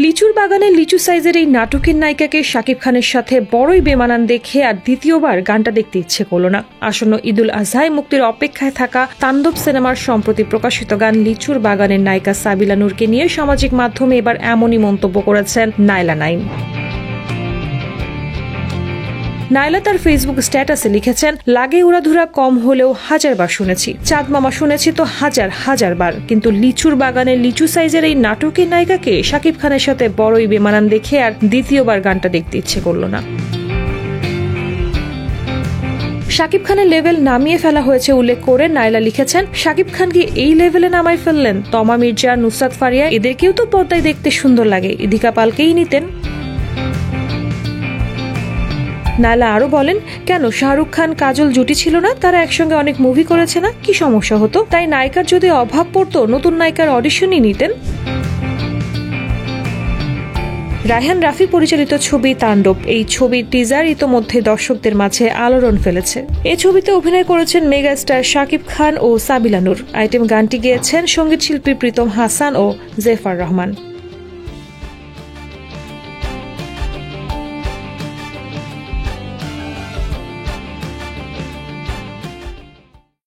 লিচুর বাগানে লিচু সাইজের এই নাটকের নায়িকাকে শাকিব খানের সাথে বড়ই বেমানান দেখে আর দ্বিতীয়বার গানটা দেখতে ইচ্ছে করল না। আসন্ন ঈদুল আজহায় মুক্তির অপেক্ষায় থাকা তাণ্ডব সিনেমার সম্প্রতি প্রকাশিত গান লিচুর বাগানের নায়িকা সাবিলা নূরকে নিয়ে সামাজিক মাধ্যমে এবার এমনই মন্তব্য করেছেন নাইলা নাইম। নাইলা তার ফেসবুক স্ট্যাটাসে লিখেছেন, লাগে উড়াধুরা কম হলেও 1000 বার শুনেছি, চাঁদ মামা শুনেছি তো হাজার বার, কিন্তু লিচুর বাগানে লিচু সাইজের এই নাটকের নায়িকাকে শাকিব খানের সাথে বড়ই বেমানান দেখে আর দ্বিতীয়বার গানটা দেখতে ইচ্ছে করল না। শাকিব খানের লেভেল নামিয়ে ফেলা হয়েছে উল্লেখ করে নাইলা লিখেছেন, শাকিব খানকে এই লেভেলে নামাই ফেললেন? তমা মির্জা, নুসরাত ফারিয়া এদেরকেও তো পর্দায় দেখতে সুন্দর লাগে, ইদিকা পালকেই নিতেন। নাইলা আরো বলেন, কেন শাহরুখ খান কাজল জুটি ছিল না? তারা একসঙ্গে অনেক মুভি করেছে না? কি সমস্যা হতো? তাই নায়িকার যদি অভাব পড়তো নতুন নায়িকার অডিশনই নিতেন। রায়হান রাফি পরিচালিত ছবি তাণ্ডব, এই ছবির টিজার ইতোমধ্যে দর্শকদের মাঝে আলোড়ন ফেলেছে। এই ছবিতে অভিনয় করেছেন মেগা স্টার শাকিব খান ও সাবিলা নূর। আইটেম গানটি গেয়েছেন সঙ্গীত শিল্পী প্রীতম হাসান ও জেফার রহমান।